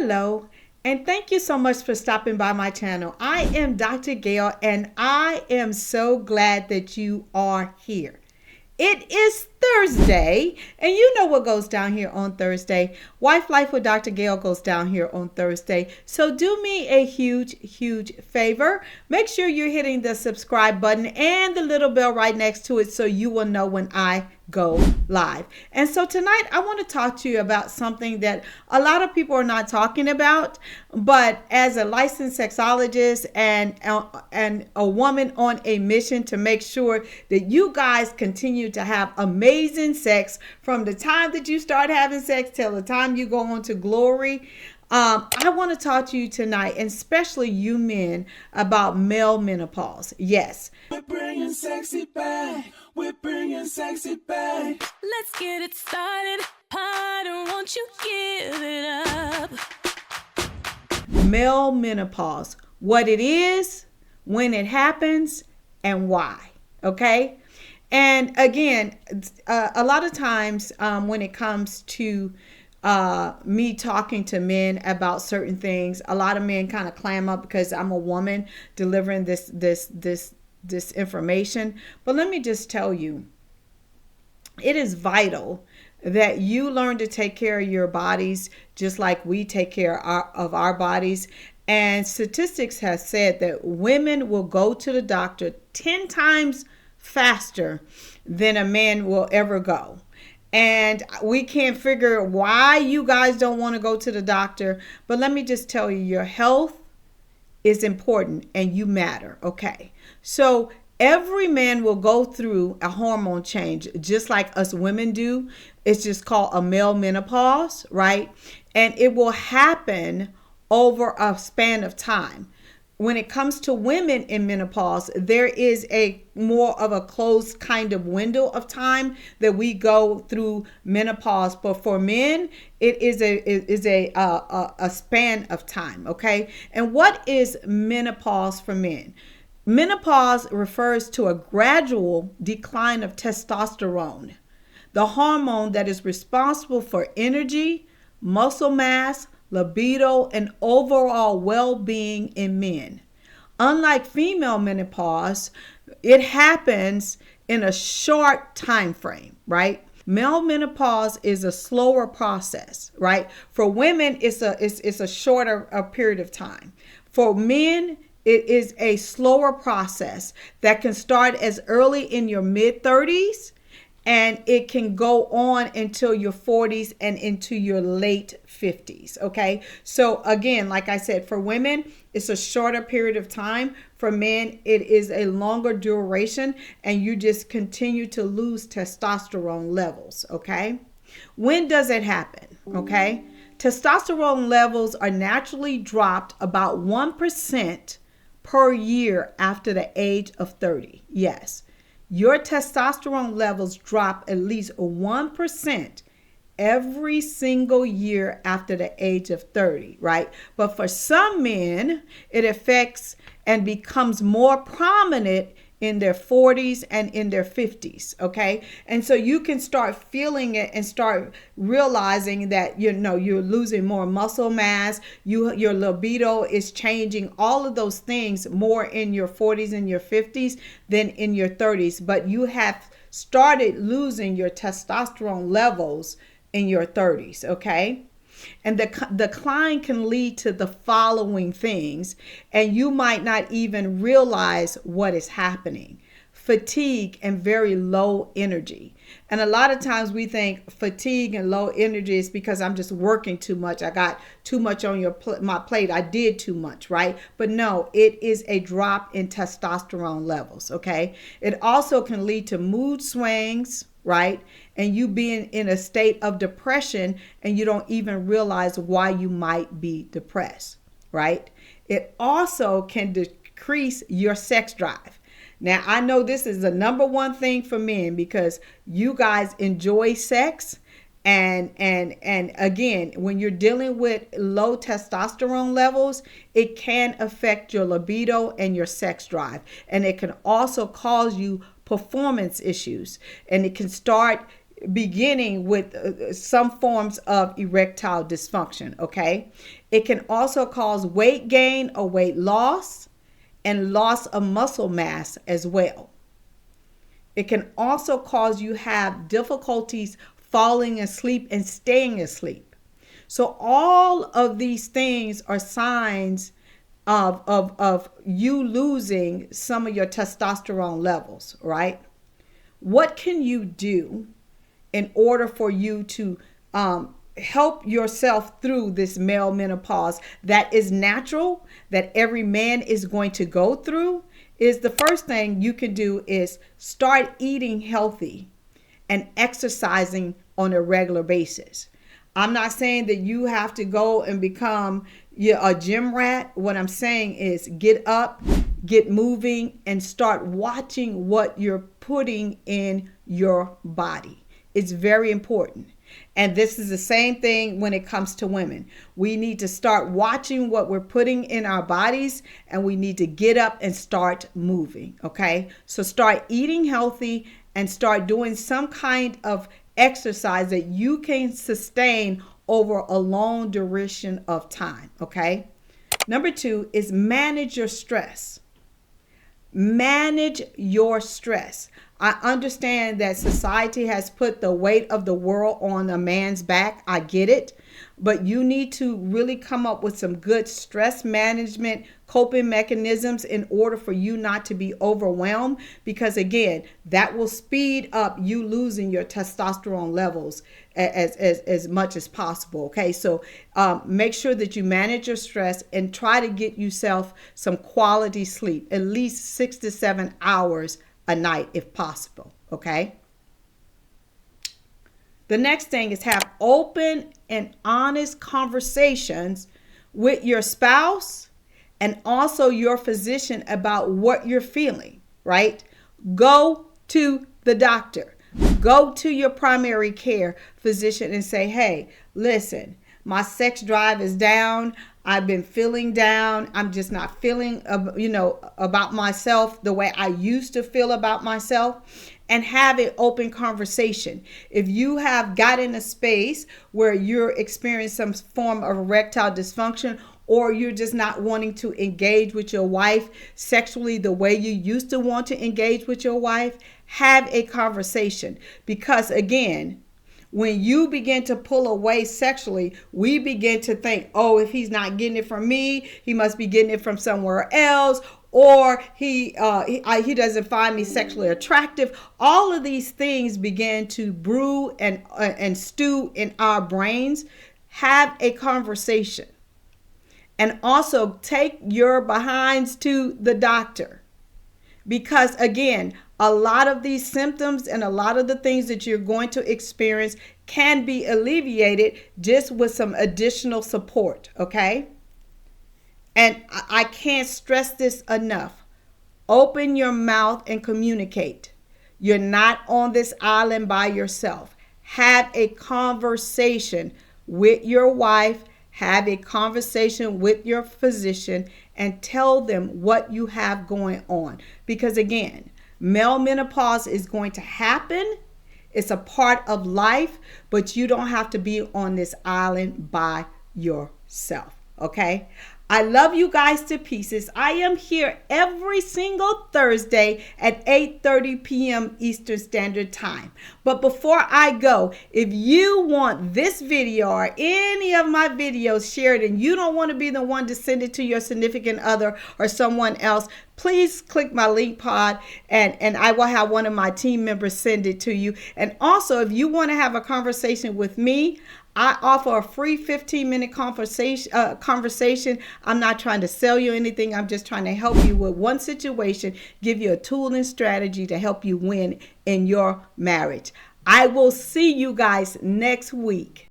Hello, and thank you so much for stopping by my channel. I am Dr. Gail, and I am so glad that you are here. It is Thursday, and you know what goes down here on Thursday. Wife Life with Dr. Gail goes down here on Thursday. So do me a huge favor. Make sure you're hitting the subscribe button and the little bell right next to it so you will know when I go live. And so tonight I want to talk to you about something that a lot of people are not talking about, but as a licensed sexologist and a woman on a mission to make sure that you guys continue to have amazing sex from the time that you start having sex till the time you go on to glory. I want to talk to you tonight, and especially you men, about male menopause. Yes. We're bringing sexy back. We're bringing sexy back. Let's get it started. Harder, won't you give it up? Male menopause. What it is, when it happens, and why. Okay? And again, a lot of times when it comes to me talking to men about certain things, a lot of men kind of clam up because I'm a woman delivering this information. But let me just tell you, it is vital that you learn to take care of your bodies just like we take care of our bodies. And statistics have said that women will go to the doctor 10 times faster than a man will ever go. And we can't figure why you guys don't want to go to the doctor. But let me just tell you, your health is important and you matter. Okay. So every man will go through a hormone change just like us women do. It's just called a male menopause, right? And it will happen over a span of time. When it comes to women in menopause, there is a more of a closed kind of window of time that we go through menopause. But for men, it is a span of time. Okay. And what is menopause for men? Menopause refers to a gradual decline of testosterone, the hormone that is responsible for energy, muscle mass, libido, and overall well-being in men. Unlike female menopause, it happens in a short time frame, right? Male menopause is a slower process, right? For women, it's a shorter period of time. For men, it is a slower process that can start as early in your mid-30s, and it can go on until your 40s and into your late 50s. Okay. So again, like I said, for women, it's a shorter period of time. For men, it is a longer duration, and you just continue to lose testosterone levels. Okay. When does it happen? Okay. Testosterone levels are naturally dropped about 1% per year after the age of 30. Yes. Your testosterone levels drop at least 1% every single year after the age of 30, right? But for some men, it affects and becomes more prominent in their 40s and in their 50s, okay? And so you can start feeling it and start realizing that, you know, you're losing more muscle mass, your libido is changing, all of those things more in your 40s and your 50s than in your 30s. But you have started losing your testosterone levels in your 30s, okay? And the decline can lead to the following things, and you might not even realize what is happening. Fatigue and very low energy. And a lot of times we think fatigue and low energy is because I'm just working too much. I got too much on my plate. I did too much, right? But no, it is a drop in testosterone levels, okay? It also can lead to mood swings, right? And you being in a state of depression and you don't even realize why you might be depressed, right? It also can decrease your sex drive. Now, I know this is the number one thing for men because you guys enjoy sex. And again, when you're dealing with low testosterone levels, it can affect your libido and your sex drive. And it can also cause you performance issues. And it can start beginning with some forms of erectile dysfunction, okay? It can also cause weight gain or weight loss and loss of muscle mass as well. It can also cause you have difficulties falling asleep and staying asleep. So all of these things are signs of you losing some of your testosterone levels, right? What can you do in order for you to help yourself through this male menopause that is natural, that every man is going to go through? Is the first thing you can do is start eating healthy and exercising on a regular basis. I'm not saying that you have to go and become a gym rat. What I'm saying is get up, get moving, and start watching what you're putting in your body. It's very important. And this is the same thing when it comes to women. We need to start watching what we're putting in our bodies, and we need to get up and start moving, okay? So start eating healthy and start doing some kind of exercise that you can sustain over a long duration of time, okay? Number 2 is manage your stress. Manage your stress. I understand that society has put the weight of the world on a man's back. I get it. But you need to really come up with some good stress management coping mechanisms in order for you not to be overwhelmed, because again, that will speed up you losing your testosterone levels as much as possible. Okay, so make sure that you manage your stress and try to get yourself some quality sleep, at least 6 to 7 hours a night if possible. Okay. The next thing is have open and honest conversations with your spouse and also your physician about what you're feeling, right? Go to the doctor. Go to your primary care physician and say, hey, listen, my sex drive is down. I've been feeling down. I'm just not feeling, about myself the way I used to feel about myself. And have an open conversation. If you have got in a space where you're experiencing some form of erectile dysfunction, or you're just not wanting to engage with your wife sexually the way you used to want to engage with your wife, have a conversation. Because again, when you begin to pull away sexually, we begin to think, oh, if he's not getting it from me, he must be getting it from somewhere else, or he doesn't find me sexually attractive. All of these things begin to brew and stew in our brains. Have a conversation. And also take your behinds to the doctor. Because again, a lot of these symptoms and a lot of the things that you're going to experience can be alleviated just with some additional support, okay? And I can't stress this enough. Open your mouth and communicate. You're not on this island by yourself. Have a conversation with your wife. Have a conversation with your physician and tell them what you have going on. Because again, male menopause is going to happen. It's a part of life, but you don't have to be on this island by yourself, okay? I love you guys to pieces. I am here every single Thursday at 8:30 p.m. Eastern Standard Time. But before I go, if you want this video or any of my videos shared and you don't want to be the one to send it to your significant other or someone else, please click my link pod and I will have one of my team members send it to you. And also, if you want to have a conversation with me, I offer a free 15-minute conversation. I'm not trying to sell you anything. I'm just trying to help you with one situation, give you a tool and strategy to help you win in your marriage. I will see you guys next week.